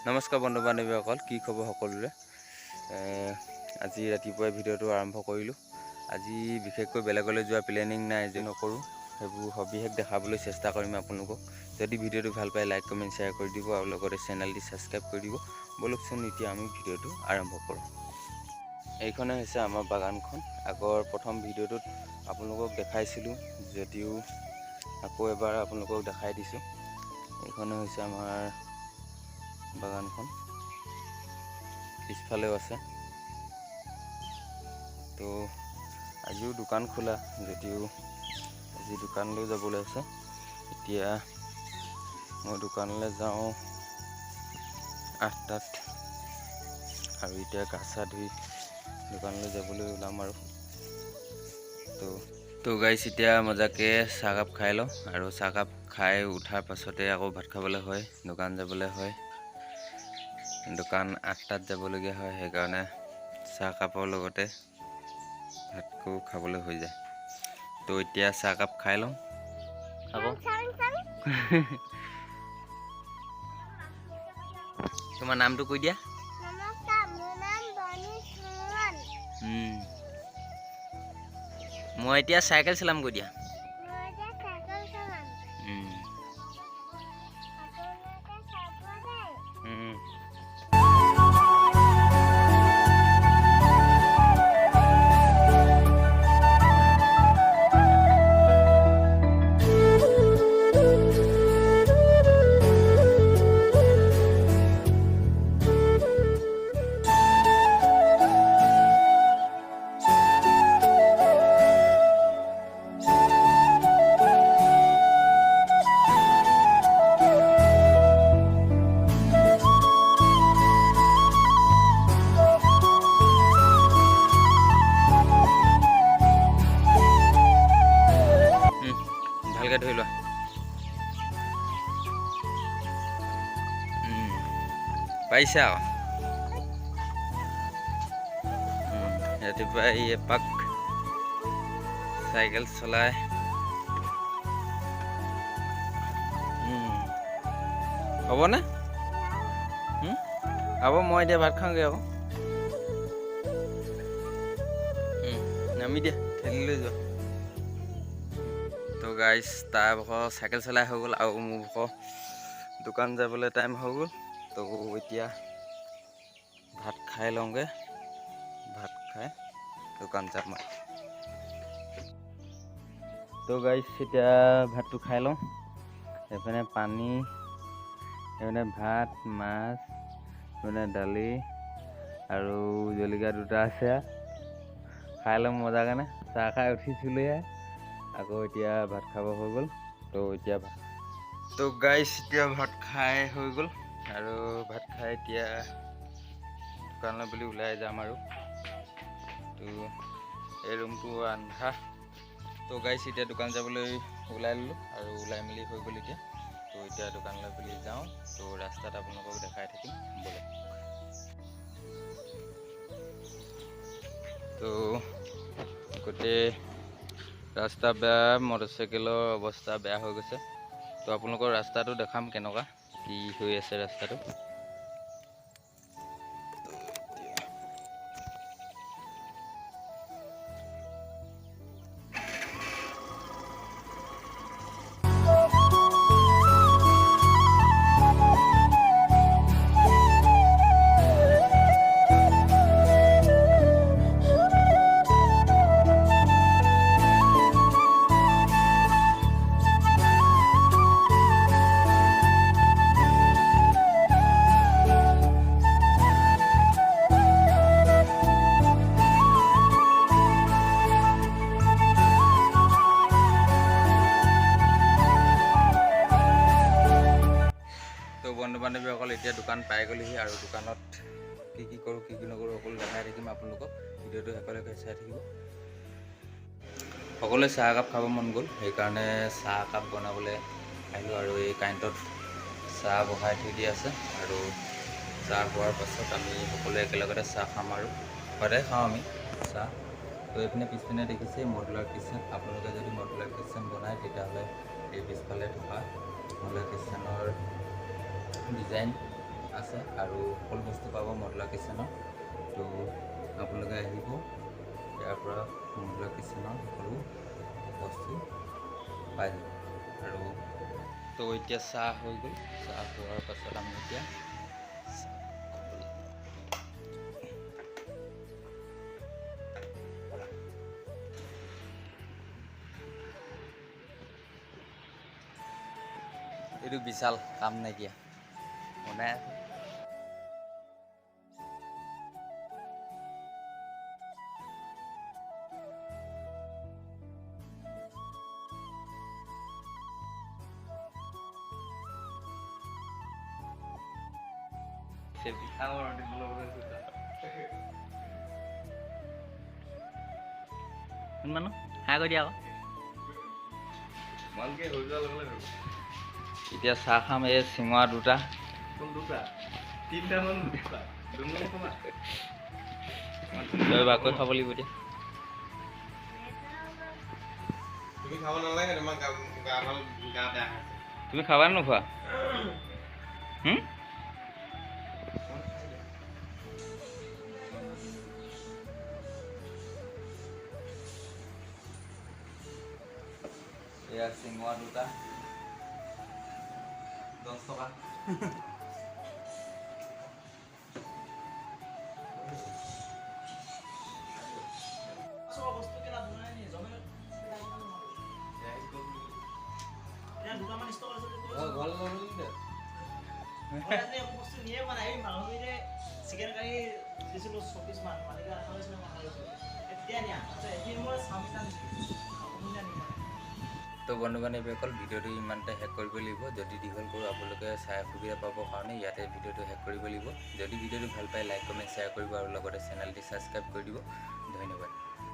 নমস্কাৰ বন্ধু বান্ধৱীসকল, কি খবৰ সকলোৰে। আজি ৰাতিপুৱাই ভিডিঅ'টো আৰম্ভ কৰিলোঁ। আজি বিশেষকৈ বেলেগলৈ যোৱা প্লেনিং নাই, যে নকৰোঁ সেইবোৰ সবিশেষ দেখাবলৈ চেষ্টা কৰিম আপোনালোকক। যদি ভিডিঅ'টো ভাল পায় লাইক কমেণ্ট শ্বেয়াৰ কৰি দিব আৰু লগতে চেনেলটি ছাবস্ক্ৰাইব কৰি দিব। বলকচোন এতিয়া আমি ভিডিঅ'টো আৰম্ভ কৰোঁ। এইখনে হৈছে আমাৰ বাগানখন। আগৰ প্ৰথম ভিডিঅ'টোত আপোনালোকক দেখাইছিলোঁ, যদিও আকৌ এবাৰ আপোনালোকক দেখাই দিছোঁ। এইখনে হৈছে আমাৰ বাগানখন, পিছফালেও আছে। তো আজিও দোকান খোলা, যদিও আজি দোকানলৈ যাবলৈ আছে। এতিয়া মই দোকানলৈ যাওঁ 8টাত, আৰু এতিয়া গা চা ধুই দোকানলৈ যাবলৈ ওলাম আৰু। তো গাইছ, এতিয়া মজাকৈ চাহকাপ খাই লওঁ, আৰু চাহকাপ খাই উঠাৰ পাছতে আকৌ ভাত খাবলৈ হয়, দোকান যাবলৈ হয়। দোকান 8টাত যাবলগীয়া হয়, সেইকাৰণে চাহকাপৰ লগতে ভাতটো খাবলৈ হৈ যায়। তো এতিয়া চাহকাপ খাই লওঁ আকৌ। তোমাৰ নামটো কৈ দিয়া। মই এতিয়া চাইকেল চলাম, কৈ দিয়া। ভালকৈ ধৰি লোৱা। পাৰিছা আৰু ৰাতিপুৱাই এপাক চাইকেল চলাই হ'বনে? হ'ব, মই এতিয়া ভাত খাওঁগৈ আকৌ। নামি দিয়া, ঠেলি লৈ যোৱা। তো গাইছ, তাৰ ভাগৰ চাইকেল চলাই হৈ গ'ল, আৰু মোৰ ভাগৰ দোকান যাবলৈ টাইম হৈ গ'ল। তো এতিয়া ভাত খাই লওঁগৈ, ভাত খাই দোকান যাম আৰু। তো গাইছ, এতিয়া ভাতটো খাই লওঁ। এইপিনে পানী, এইপিনে ভাত, মাছ, এইপিনে দালি আৰু জলকীয়া দুটা আছে। খাই ল'ম মজা কাৰণে। চাহ খাই উঠিছিলোঁহে, আকৌ এতিয়া ভাত খাব হৈ গ'ল। তো গাইছ, এতিয়া ভাত খাই হৈ গ'ল, আৰু ভাত খাই এতিয়া দোকানলৈ বুলি ওলাই যাম আৰু। তো এই ৰুমটো আন্ধা। তো গাইছ, এতিয়া দোকান যাবলৈ ওলাই ল'লোঁ, আৰু ওলাই মেলি হৈ গ'ল এতিয়া। তো এতিয়া দোকানলৈ বুলি যাওঁ। তো ৰাস্তাত আপোনালোকক দেখাই থাকিম, ব'লক। তো গোটেই ৰাস্তা বেয়া, মটৰচাইকেলৰ অৱস্থা বেয়া হৈ গৈছে। তো আপোনালোকৰ ৰাস্তাটো দেখাম, কেনেকুৱা কি হৈ আছে ৰাস্তাটো। তো বন্ধু বান্ধৱীসকল, এতিয়া দোকান পাই গ'লোহি, আৰু দোকানত কি কি কৰোঁ কি কি নকৰোঁ সকলো দেখাই থাকিম আপোনালোকক। ভিডিঅ'টো শেষলৈকে চাই থাকিব। সকলোৱে চাহ একাপ খাব মন গ'ল, সেইকাৰণে চাহ একাপ বনাবলৈ আহিলোঁ। আৰু এই কাৰেণ্টত চাহ বহাই থৈ দিয়া আছে, আৰু চাহ হোৱাৰ পাছত আমি সকলোৱে একেলগতে চাহ খাম। আৰু সদায় খাওঁ আমি চাহ। তো এইপিনে পিছপিনে দেখিছে মডুলাৰ কিটচেন। আপোনালোকে যদি মডুলাৰ কিটচেন বনায়, তেতিয়াহ'লে এই পিছফালে থকা মডুলাৰ কিটচেনৰ ডিজাইন আছে আৰু সকলো বস্তু পাব মডুলাৰ কিটচেনত। তো আপোনালোকে আহিব ইয়াৰ পৰা মডুলাৰ কিটচেনৰ সকলো বস্তু পাই যাব। আৰু তো এতিয়া চাহ হৈ গ'ল, চাহ হোৱাৰ পাছত আমি এতিয়া এইটো বিশাল কাম নাইকিয়া বনাই আছে। মানুহ হাই কৰি দিয়া আকৌ। এতিয়া চাহ খাম, এই চিঙৰা দুটা বাকৈ খাব লাগিব এতিয়া। তুমি খাবা নে নোখোৱা? এয়া চিঙৰা দুটা 10 টকা। তো বন্ধু বান্ধৱীসকল, ভিডিঅ'টো ইমানতে শেষ কৰিব লাগিব। যদি দীঘল কৰোঁ আপোনালোকে চাই সুবিধা পাবৰ কাৰণে ইয়াতে ভিডিঅ'টো শেষ কৰিব লাগিব। যদি ভিডিঅ'টো ভাল পায় লাইক কমেণ্ট শ্বেয়াৰ কৰিব আৰু লগতে চেনেলটি ছাবস্ক্ৰাইব কৰি দিব। ধন্যবাদ।